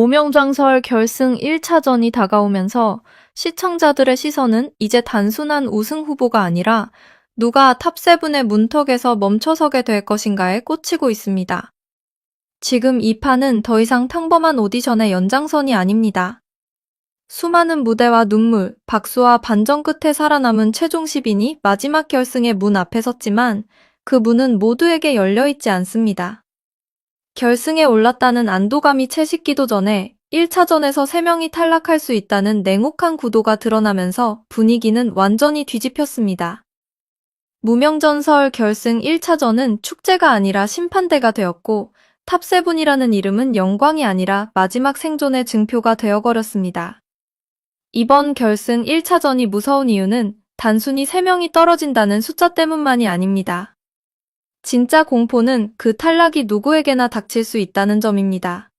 무명장설 결승 1차전이 다가오면서 시청자들의 시선은 이제 단순한 우승 후보가 아니라 누가 탑7의 문턱에서 멈춰서게 될 것인가에 꽂히고 있습니다. 지금 이 판은 더 이상 평범한 오디션의 연장선이 아닙니다. 수많은 무대와 눈물, 박수와 반전 끝에 살아남은 최종 10인이 마지막 결승의 문 앞에 섰지만 그 문은 모두에게 열려있지 않습니다. 결승에 올랐다는 안도감이 채 식기도 전에 1차전에서 3명이 탈락할 수 있다는 냉혹한 구도가 드러나면서 분위기는 완전히 뒤집혔습니다. 무명전설 결승 1차전은 축제가 아니라 심판대가 되었고 탑7이라는 이름은 영광이 아니라 마지막 생존의 증표가 되어버렸습니다. 이번 결승 1차전이 무서운 이유는 단순히 3명이 떨어진다는 숫자 때문만이 아닙니다. 진짜 공포는 그 탈락이 누구에게나 닥칠 수 있다는 점입니다.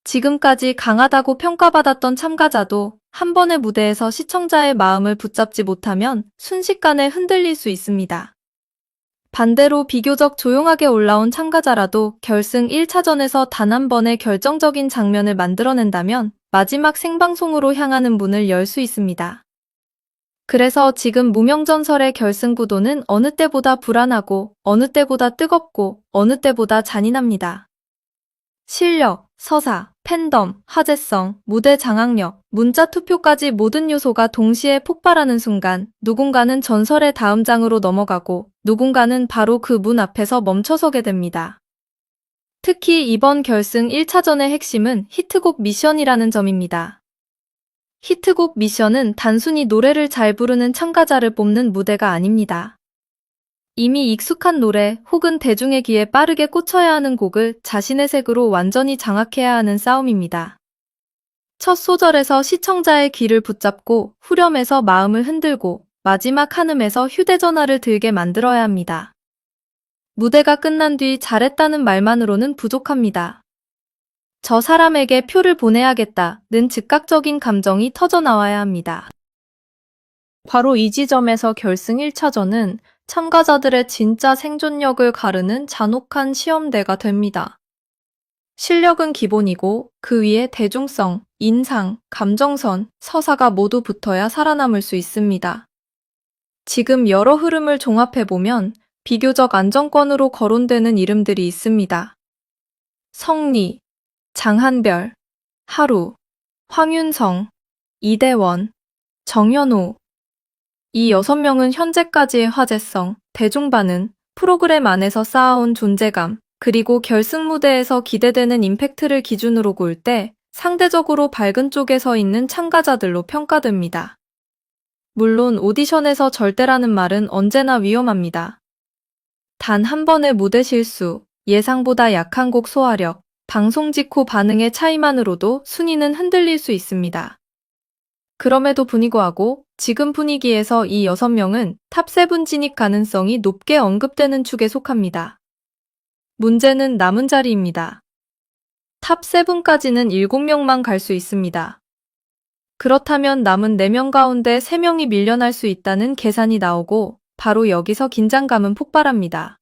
지금까지 강하다고 평가받았던 참가자도 한 번의 무대에서 시청자의 마음을 붙잡지 못하면 순식간에 흔들릴 수 있습니다. 반대로 비교적 조용하게 올라온 참가자라도 결승 1차전에서 단 한 번의 결정적인 장면을 만들어낸다면 마지막 생방송으로 향하는 문을 열 수 있습니다. 그래서 지금 무명전설의 결승 구도는 어느 때보다 불안하고 어느 때보다 뜨겁고 어느 때보다 잔인합니다. 실력, 서사, 팬덤, 화제성, 무대 장악력, 문자 투표까지 모든 요소가 동시에 폭발하는 순간 누군가는 전설의 다음 장으로 넘어가고 누군가는 바로 그 문 앞에서 멈춰서게 됩니다. 특히 이번 결승 1차전의 핵심은 히트곡 미션이라는 점입니다. 히트곡 미션은 단순히 노래를 잘 부르는 참가자를 뽑는 무대가 아닙니다. 이미 익숙한 노래 혹은 대중의 귀에 빠르게 꽂혀야 하는 곡을 자신의 색으로 완전히 장악해야 하는 싸움입니다. 첫 소절에서 시청자의 귀를 붙잡고 후렴에서 마음을 흔들고 마지막 한음에서 휴대전화를 들게 만들어야 합니다. 무대가 끝난 뒤 잘했다는 말만으로는 부족합니다. 저 사람에게 표를 보내야겠다는 즉각적인 감정이 터져나와야 합니다. 바로 이 지점에서 결승 1차전은 참가자들의 진짜 생존력을 가르는 잔혹한 시험대가 됩니다. 실력은 기본이고 그 위에 대중성, 인상, 감정선, 서사가 모두 붙어야 살아남을 수 있습니다. 지금 여러 흐름을 종합해보면 비교적 안정권으로 거론되는 이름들이 있습니다. 성리, 장한별, 하루, 황윤성, 이대원, 정연호. 이 6명은 현재까지의 화제성, 대중반응, 프로그램 안에서 쌓아온 존재감, 그리고 결승 무대에서 기대되는 임팩트를 기준으로 볼 때 상대적으로 밝은 쪽에 서 있는 참가자들로 평가됩니다. 물론 오디션에서 절대라는 말은 언제나 위험합니다. 단 한 번의 무대 실수, 예상보다 약한 곡 소화력, 방송 직후 반응의 차이만으로도 순위는 흔들릴 수 있습니다. 그럼에도 불구하고 지금 분위기에서 이 6명은 탑7 진입 가능성이 높게 언급되는 축에 속합니다. 문제는 남은 자리입니다. 탑7까지는 7명만 갈 수 있습니다. 그렇다면 남은 4명 가운데 3명이 밀려날 수 있다는 계산이 나오고 바로 여기서 긴장감은 폭발합니다.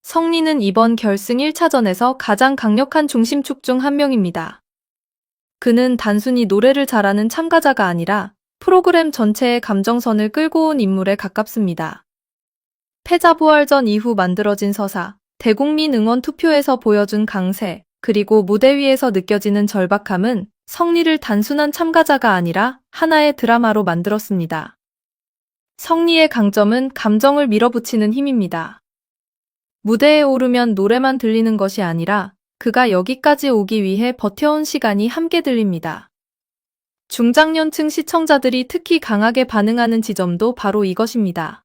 성리는 이번 결승 1차전에서 가장 강력한 중심축 중 한 명입니다. 그는 단순히 노래를 잘하는 참가자가 아니라 프로그램 전체의 감정선을 끌고 온 인물에 가깝습니다. 패자부활전 이후 만들어진 서사, 대국민 응원 투표에서 보여준 강세, 그리고 무대 위에서 느껴지는 절박함은 성리를 단순한 참가자가 아니라 하나의 드라마로 만들었습니다. 성리의 강점은 감정을 밀어붙이는 힘입니다. 무대에 오르면 노래만 들리는 것이 아니라 그가 여기까지 오기 위해 버텨온 시간이 함께 들립니다. 중장년층 시청자들이 특히 강하게 반응하는 지점도 바로 이것입니다.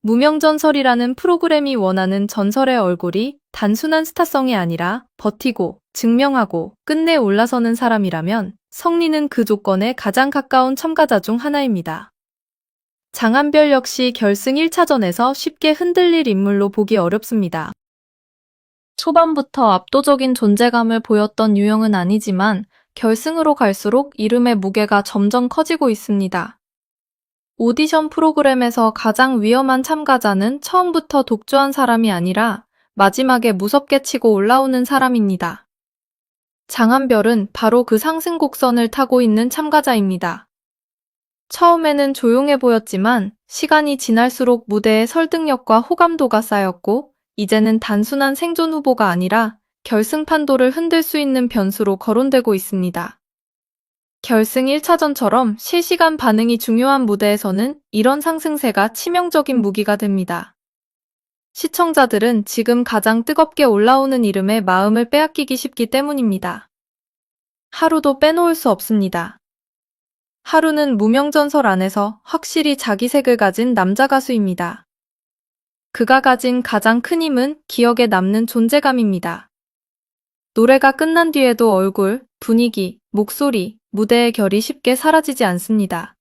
무명전설이라는 프로그램이 원하는 전설의 얼굴이 단순한 스타성이 아니라 버티고, 증명하고, 끝내 올라서는 사람이라면 성리는 그 조건에 가장 가까운 참가자 중 하나입니다. 장한별 역시 결승 1차전에서 쉽게 흔들릴 인물로 보기 어렵습니다. 초반부터 압도적인 존재감을 보였던 유형은 아니지만 결승으로 갈수록 이름의 무게가 점점 커지고 있습니다. 오디션 프로그램에서 가장 위험한 참가자는 처음부터 독주한 사람이 아니라 마지막에 무섭게 치고 올라오는 사람입니다. 장한별은 바로 그 상승 곡선을 타고 있는 참가자입니다. 처음에는 조용해 보였지만 시간이 지날수록 무대의 설득력과 호감도가 쌓였고 이제는 단순한 생존 후보가 아니라 결승 판도를 흔들 수 있는 변수로 거론되고 있습니다. 결승 1차전처럼 실시간 반응이 중요한 무대에서는 이런 상승세가 치명적인 무기가 됩니다. 시청자들은 지금 가장 뜨겁게 올라오는 이름에 마음을 빼앗기기 쉽기 때문입니다. 하루도 빼놓을 수 없습니다. 하루는 무명전설 안에서 확실히 자기 색을 가진 남자 가수입니다. 그가 가진 가장 큰 힘은 기억에 남는 존재감입니다. 노래가 끝난 뒤에도 얼굴, 분위기, 목소리, 무대의 결이 쉽게 사라지지 않습니다.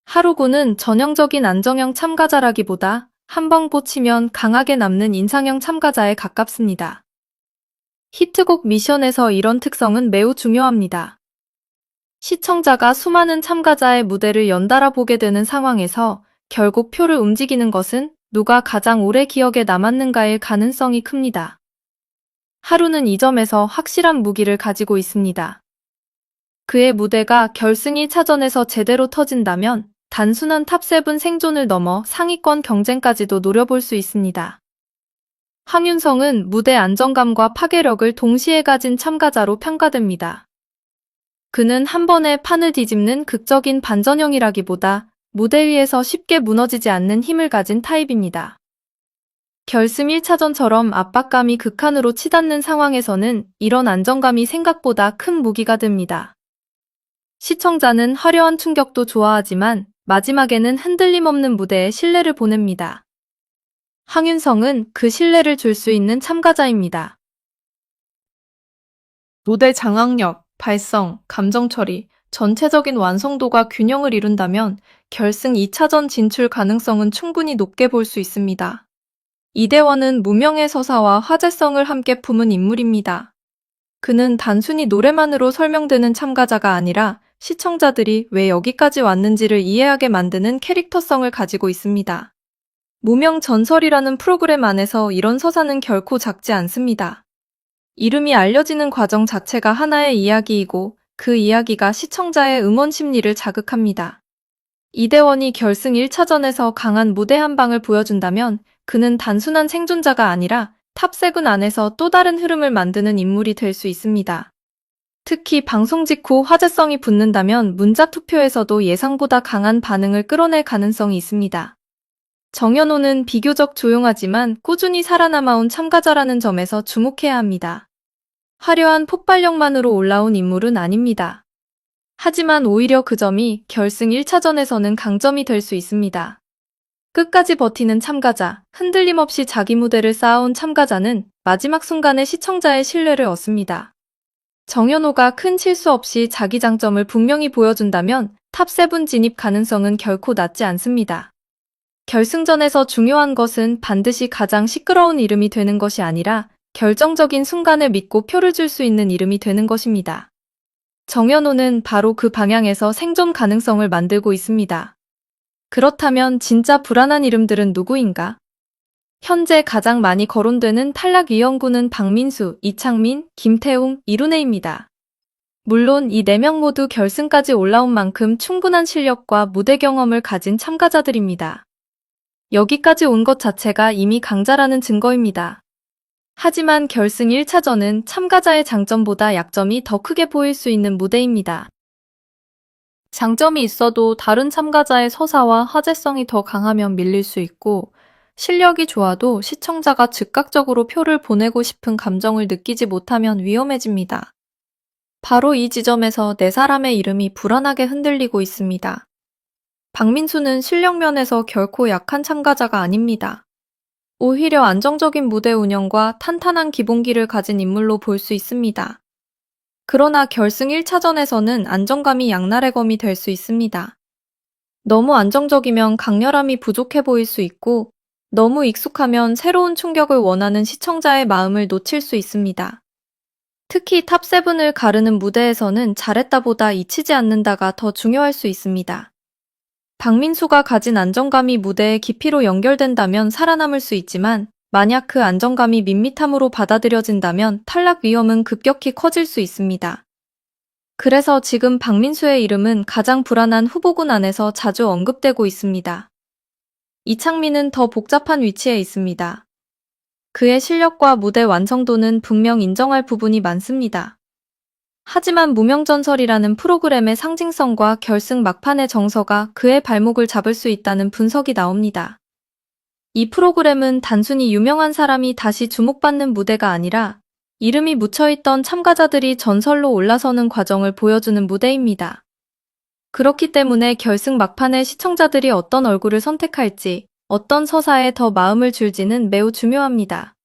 하루군은 전형적인 안정형 참가자라기보다 한 번 꽂히면 강하게 남는 인상형 참가자에 가깝습니다. 히트곡 미션에서 이런 특성은 매우 중요합니다. 시청자가 수많은 참가자의 무대를 연달아 보게 되는 상황에서 결국 표를 움직이는 것은 누가 가장 오래 기억에 남았는가일 가능성이 큽니다. 하루는 이 점에서 확실한 무기를 가지고 있습니다. 그의 무대가 결승 1차전에서 제대로 터진다면 단순한 탑7 생존을 넘어 상위권 경쟁까지도 노려볼 수 있습니다. 황윤성은 무대 안정감과 파괴력을 동시에 가진 참가자로 평가됩니다. 그는 한 번에 판을 뒤집는 극적인 반전형이라기보다 무대 위에서 쉽게 무너지지 않는 힘을 가진 타입입니다. 결승 1차전처럼 압박감이 극한으로 치닫는 상황에서는 이런 안정감이 생각보다 큰 무기가 됩니다. 시청자는 화려한 충격도 좋아하지만 마지막에는 흔들림 없는 무대에 신뢰를 보냅니다. 황윤성은 그 신뢰를 줄 수 있는 참가자입니다. 무대 장악력, 발성, 감정 처리, 전체적인 완성도가 균형을 이룬다면 결승 2차전 진출 가능성은 충분히 높게 볼 수 있습니다. 이대원은 무명의 서사와 화제성을 함께 품은 인물입니다. 그는 단순히 노래만으로 설명되는 참가자가 아니라 시청자들이 왜 여기까지 왔는지를 이해하게 만드는 캐릭터성을 가지고 있습니다. 무명 전설이라는 프로그램 안에서 이런 서사는 결코 작지 않습니다. 이름이 알려지는 과정 자체가 하나의 이야기이고 그 이야기가 시청자의 응원 심리를 자극합니다. 이대원이 결승 1차전에서 강한 무대 한 방을 보여준다면 그는 단순한 생존자가 아니라 탑7 안에서 또 다른 흐름을 만드는 인물이 될 수 있습니다. 특히 방송 직후 화제성이 붙는다면 문자투표에서도 예상보다 강한 반응을 끌어낼 가능성이 있습니다. 정연호는 비교적 조용하지만 꾸준히 살아남아온 참가자라는 점에서 주목해야 합니다. 화려한 폭발력만으로 올라온 인물은 아닙니다. 하지만 오히려 그 점이 결승 1차전에서는 강점이 될 수 있습니다. 끝까지 버티는 참가자, 흔들림 없이 자기 무대를 쌓아온 참가자는 마지막 순간에 시청자의 신뢰를 얻습니다. 정연호가 큰 실수 없이 자기 장점을 분명히 보여준다면 탑7 진입 가능성은 결코 낮지 않습니다. 결승전에서 중요한 것은 반드시 가장 시끄러운 이름이 되는 것이 아니라 결정적인 순간을 믿고 표를 줄 수 있는 이름이 되는 것입니다. 정연호는 바로 그 방향에서 생존 가능성을 만들고 있습니다. 그렇다면 진짜 불안한 이름들은 누구인가? 현재 가장 많이 거론되는 탈락 위험군은 박민수, 이창민, 김태웅, 이룬혜입니다. 물론 이 4명 모두 결승까지 올라온 만큼 충분한 실력과 무대 경험을 가진 참가자들입니다. 여기까지 온 것 자체가 이미 강자라는 증거입니다. 하지만 결승 1차전은 참가자의 장점보다 약점이 더 크게 보일 수 있는 무대입니다. 장점이 있어도 다른 참가자의 서사와 화제성이 더 강하면 밀릴 수 있고 실력이 좋아도 시청자가 즉각적으로 표를 보내고 싶은 감정을 느끼지 못하면 위험해집니다. 바로 이 지점에서 4사람의 이름이 불안하게 흔들리고 있습니다. 박민수는 실력 면에서 결코 약한 참가자가 아닙니다. 오히려 안정적인 무대 운영과 탄탄한 기본기를 가진 인물로 볼 수 있습니다. 그러나 결승 1차전에서는 안정감이 양날의 검이 될 수 있습니다. 너무 안정적이면 강렬함이 부족해 보일 수 있고 너무 익숙하면 새로운 충격을 원하는 시청자의 마음을 놓칠 수 있습니다. 특히 탑7을 가르는 무대에서는 잘했다보다 잊히지 않는다가 더 중요할 수 있습니다. 박민수가 가진 안정감이 무대의 깊이로 연결된다면 살아남을 수 있지만 만약 그 안정감이 밋밋함으로 받아들여진다면 탈락 위험은 급격히 커질 수 있습니다. 그래서 지금 박민수의 이름은 가장 불안한 후보군 안에서 자주 언급되고 있습니다. 이창민은 더 복잡한 위치에 있습니다. 그의 실력과 무대 완성도는 분명 인정할 부분이 많습니다. 하지만 무명전설이라는 프로그램의 상징성과 결승 막판의 정서가 그의 발목을 잡을 수 있다는 분석이 나옵니다. 이 프로그램은 단순히 유명한 사람이 다시 주목받는 무대가 아니라 이름이 묻혀있던 참가자들이 전설로 올라서는 과정을 보여주는 무대입니다. 그렇기 때문에 결승 막판에 시청자들이 어떤 얼굴을 선택할지, 어떤 서사에 더 마음을 줄지는 매우 중요합니다.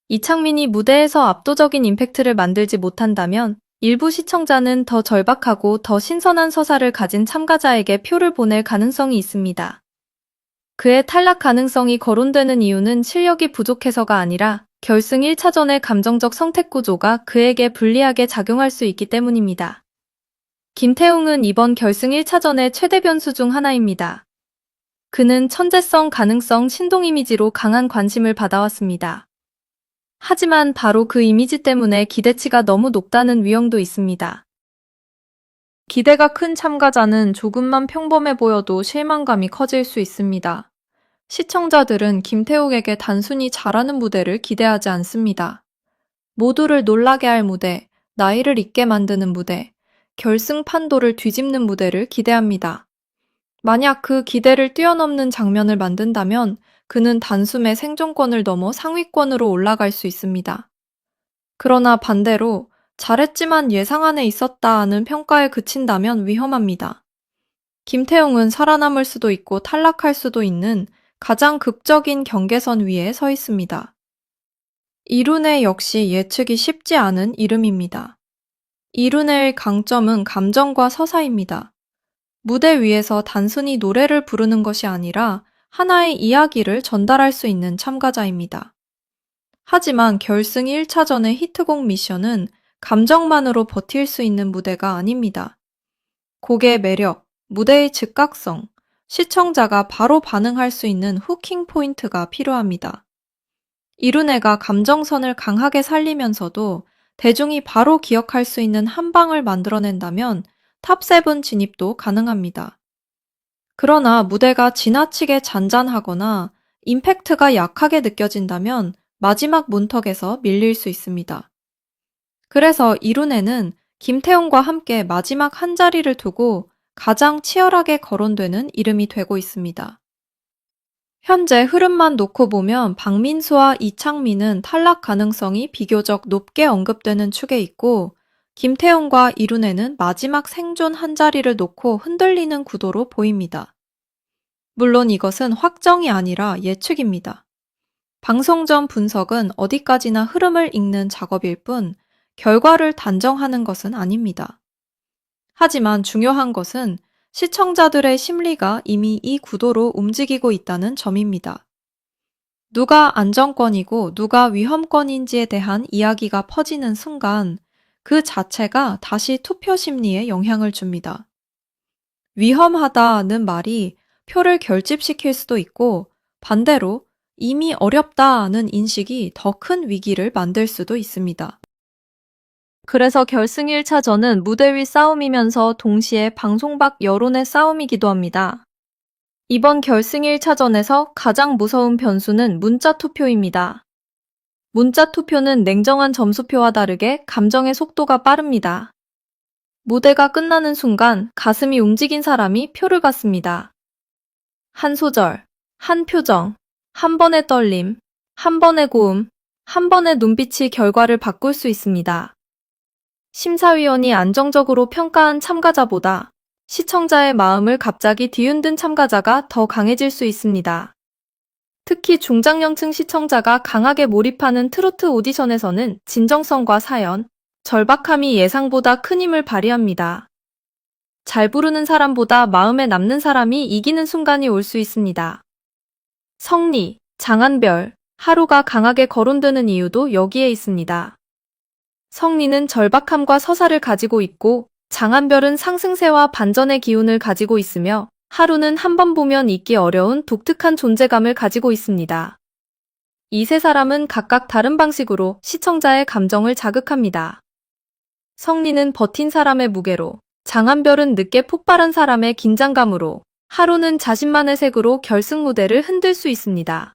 이창민이 무대에서 압도적인 임팩트를 만들지 못한다면 일부 시청자는 더 절박하고 더 신선한 서사를 가진 참가자에게 표를 보낼 가능성이 있습니다. 그의 탈락 가능성이 거론되는 이유는 실력이 부족해서가 아니라 결승 1차전의 감정적 선택 구조가 그에게 불리하게 작용할 수 있기 때문입니다. 김태웅은 이번 결승 1차전의 최대 변수 중 하나입니다. 그는 천재성, 가능성, 신동 이미지로 강한 관심을 받아왔습니다. 하지만 바로 그 이미지 때문에 기대치가 너무 높다는 위험도 있습니다. 기대가 큰 참가자는 조금만 평범해 보여도 실망감이 커질 수 있습니다. 시청자들은 김태욱에게 단순히 잘하는 무대를 기대하지 않습니다. 모두를 놀라게 할 무대, 나이를 잊게 만드는 무대, 결승 판도를 뒤집는 무대를 기대합니다. 만약 그 기대를 뛰어넘는 장면을 만든다면 그는 단숨에 생존권을 넘어 상위권으로 올라갈 수 있습니다. 그러나 반대로 잘했지만 예상 안에 있었다는 평가에 그친다면 위험합니다. 김태웅은 살아남을 수도 있고 탈락할 수도 있는 가장 극적인 경계선 위에 서 있습니다. 이룬해 역시 예측이 쉽지 않은 이름입니다. 이룬해의 강점은 감정과 서사입니다. 무대 위에서 단순히 노래를 부르는 것이 아니라 하나의 이야기를 전달할 수 있는 참가자입니다. 하지만 결승 1차전의 히트곡 미션은 감정만으로 버틸 수 있는 무대가 아닙니다. 곡의 매력, 무대의 즉각성, 시청자가 바로 반응할 수 있는 후킹 포인트가 필요합니다. 이룬해가 감정선을 강하게 살리면서도 대중이 바로 기억할 수 있는 한 방을 만들어낸다면 탑7 진입도 가능합니다. 그러나 무대가 지나치게 잔잔하거나 임팩트가 약하게 느껴진다면 마지막 문턱에서 밀릴 수 있습니다. 그래서 이룬해는 김태웅과 함께 마지막 한 자리를 두고 가장 치열하게 거론되는 이름이 되고 있습니다. 현재 흐름만 놓고 보면 박민수와 이창민은 탈락 가능성이 비교적 높게 언급되는 축에 있고 김태웅과 이룬해는 마지막 생존 한 자리를 놓고 흔들리는 구도로 보입니다. 물론 이것은 확정이 아니라 예측입니다. 방송 전 분석은 어디까지나 흐름을 읽는 작업일 뿐 결과를 단정하는 것은 아닙니다. 하지만 중요한 것은 시청자들의 심리가 이미 이 구도로 움직이고 있다는 점입니다. 누가 안정권이고 누가 위험권인지에 대한 이야기가 퍼지는 순간 그 자체가 다시 투표 심리에 영향을 줍니다. 위험하다는 말이 표를 결집시킬 수도 있고 반대로 이미 어렵다는 인식이 더 큰 위기를 만들 수도 있습니다. 그래서 결승 1차전은 무대 위 싸움이면서 동시에 방송 밖 여론의 싸움이기도 합니다. 이번 결승 1차전에서 가장 무서운 변수는 문자 투표입니다. 문자 투표는 냉정한 점수표와 다르게 감정의 속도가 빠릅니다. 무대가 끝나는 순간 가슴이 움직인 사람이 표를 받습니다. 한 소절, 한 표정, 한 번의 떨림, 한 번의 고음, 한 번의 눈빛이 결과를 바꿀 수 있습니다. 심사위원이 안정적으로 평가한 참가자보다 시청자의 마음을 갑자기 뒤흔든 참가자가 더 강해질 수 있습니다. 특히 중장년층 시청자가 강하게 몰입하는 트로트 오디션에서는 진정성과 사연, 절박함이 예상보다 큰 힘을 발휘합니다. 잘 부르는 사람보다 마음에 남는 사람이 이기는 순간이 올 수 있습니다. 성리, 장한별, 하루가 강하게 거론되는 이유도 여기에 있습니다. 성리는 절박함과 서사를 가지고 있고 장한별은 상승세와 반전의 기운을 가지고 있으며 하루는 한 번 보면 잊기 어려운 독특한 존재감을 가지고 있습니다. 이 세 사람은 각각 다른 방식으로 시청자의 감정을 자극합니다. 성리는 버틴 사람의 무게로, 장한별은 늦게 폭발한 사람의 긴장감으로, 하루는 자신만의 색으로 결승 무대를 흔들 수 있습니다.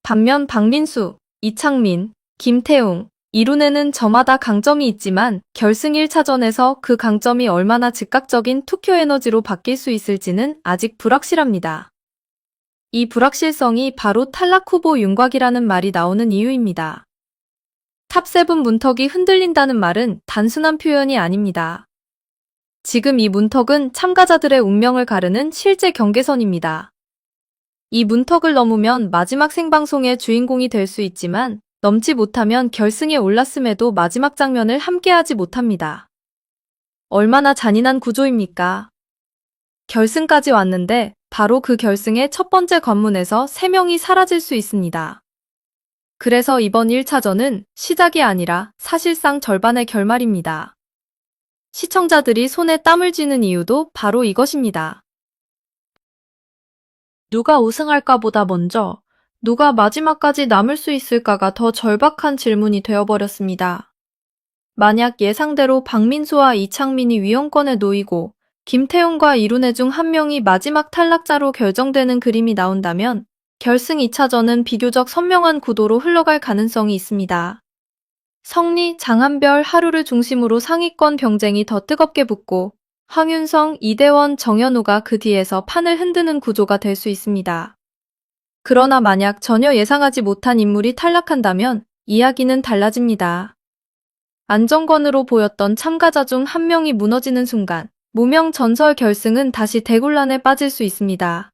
반면 박민수, 이창민, 김태웅, 이룬에는 저마다 강점이 있지만 결승 1차전에서 그 강점이 얼마나 즉각적인 투표 에너지로 바뀔 수 있을지는 아직 불확실합니다. 이 불확실성이 바로 탈락 후보 윤곽이라는 말이 나오는 이유입니다. 탑7 문턱이 흔들린다는 말은 단순한 표현이 아닙니다. 지금 이 문턱은 참가자들의 운명을 가르는 실제 경계선입니다. 이 문턱을 넘으면 마지막 생방송의 주인공이 될 수 있지만 넘지 못하면 결승에 올랐음에도 마지막 장면을 함께하지 못합니다. 얼마나 잔인한 구조입니까? 결승까지 왔는데 바로 그 결승의 첫 번째 관문에서 3명이 사라질 수 있습니다. 그래서 이번 1차전은 시작이 아니라 사실상 절반의 결말입니다. 시청자들이 손에 땀을 쥐는 이유도 바로 이것입니다. 누가 우승할까 보다 먼저 누가 마지막까지 남을 수 있을까가 더 절박한 질문이 되어버렸습니다. 만약 예상대로 박민수와 이창민이 위험권에 놓이고 김태훈과 이룬혜 중 한 명이 마지막 탈락자로 결정되는 그림이 나온다면 결승 2차전은 비교적 선명한 구도로 흘러갈 가능성이 있습니다. 성리, 장한별, 하루를 중심으로 상위권 경쟁이 더 뜨겁게 붙고 황윤성, 이대원, 정현우가 그 뒤에서 판을 흔드는 구조가 될 수 있습니다. 그러나 만약 전혀 예상하지 못한 인물이 탈락한다면 이야기는 달라집니다. 안정권으로 보였던 참가자 중 한 명이 무너지는 순간 무명 전설 결승은 다시 대곤란에 빠질 수 있습니다.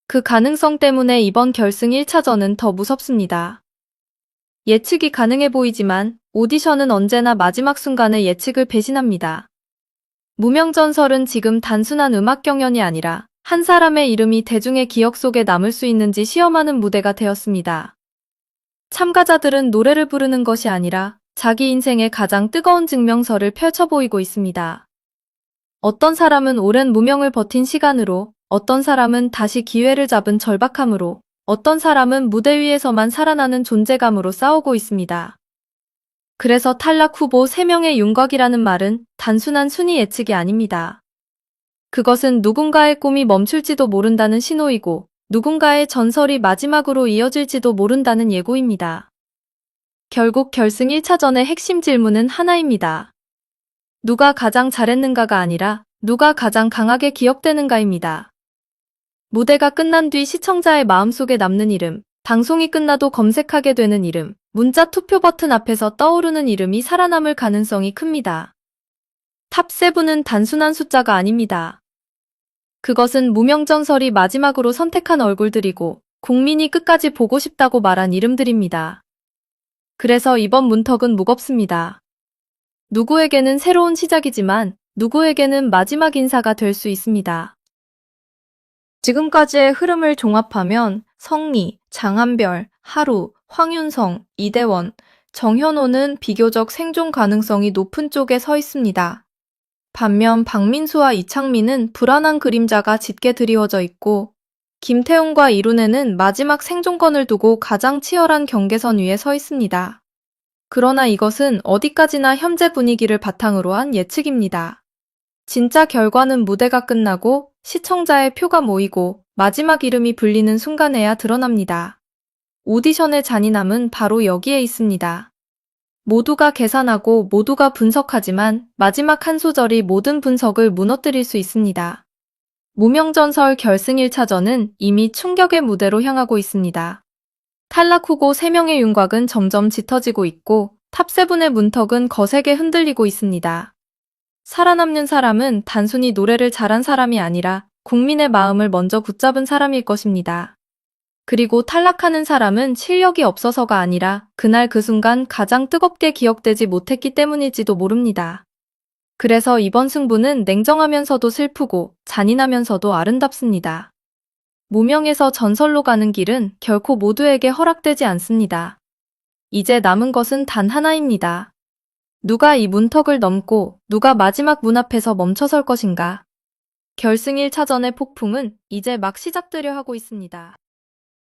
그 가능성 때문에 이번 결승 1차전은 더 무섭습니다. 예측이 가능해 보이지만 오디션은 언제나 마지막 순간에 예측을 배신합니다. 무명 전설은 지금 단순한 음악 경연이 아니라 한 사람의 이름이 대중의 기억 속에 남을 수 있는지 시험하는 무대가 되었습니다. 참가자들은 노래를 부르는 것이 아니라 자기 인생의 가장 뜨거운 증명서를 펼쳐 보이고 있습니다. 어떤 사람은 오랜 무명을 버틴 시간으로, 어떤 사람은 다시 기회를 잡은 절박함으로, 어떤 사람은 무대 위에서만 살아나는 존재감으로 싸우고 있습니다. 그래서 탈락 후보 3명의 윤곽이라는 말은 단순한 순위 예측이 아닙니다. 그것은 누군가의 꿈이 멈출지도 모른다는 신호이고 누군가의 전설이 마지막으로 이어질지도 모른다는 예고입니다. 결국 결승 1차전의 핵심 질문은 하나입니다. 누가 가장 잘했는가가 아니라 누가 가장 강하게 기억되는가입니다. 무대가 끝난 뒤 시청자의 마음속에 남는 이름, 방송이 끝나도 검색하게 되는 이름, 문자 투표 버튼 앞에서 떠오르는 이름이 살아남을 가능성이 큽니다. 탑7은 단순한 숫자가 아닙니다. 그것은 무명전설이 마지막으로 선택한 얼굴들이고 국민이 끝까지 보고 싶다고 말한 이름들입니다. 그래서 이번 문턱은 무겁습니다. 누구에게는 새로운 시작이지만 누구에게는 마지막 인사가 될 수 있습니다. 지금까지의 흐름을 종합하면 성리, 장한별, 하루, 황윤성, 이대원, 정현호는 비교적 생존 가능성이 높은 쪽에 서 있습니다. 반면 박민수와 이창민은 불안한 그림자가 짙게 드리워져 있고 김태훈과 이룬혜는 마지막 생존권을 두고 가장 치열한 경계선 위에 서 있습니다. 그러나 이것은 어디까지나 현재 분위기를 바탕으로 한 예측입니다. 진짜 결과는 무대가 끝나고 시청자의 표가 모이고 마지막 이름이 불리는 순간에야 드러납니다. 오디션의 잔인함은 바로 여기에 있습니다. 모두가 계산하고 모두가 분석하지만 마지막 한 소절이 모든 분석을 무너뜨릴 수 있습니다. 무명전설 결승 1차전은 이미 충격의 무대로 향하고 있습니다. 탈락 후보 3명의 윤곽은 점점 짙어지고 있고 탑7의 문턱은 거세게 흔들리고 있습니다. 살아남는 사람은 단순히 노래를 잘한 사람이 아니라 국민의 마음을 먼저 붙잡은 사람일 것입니다. 그리고 탈락하는 사람은 실력이 없어서가 아니라 그날 그 순간 가장 뜨겁게 기억되지 못했기 때문일지도 모릅니다. 그래서 이번 승부는 냉정하면서도 슬프고 잔인하면서도 아름답습니다. 무명에서 전설로 가는 길은 결코 모두에게 허락되지 않습니다. 이제 남은 것은 단 하나입니다. 누가 이 문턱을 넘고 누가 마지막 문 앞에서 멈춰설 것인가? 결승 1차전의 폭풍은 이제 막 시작되려 하고 있습니다.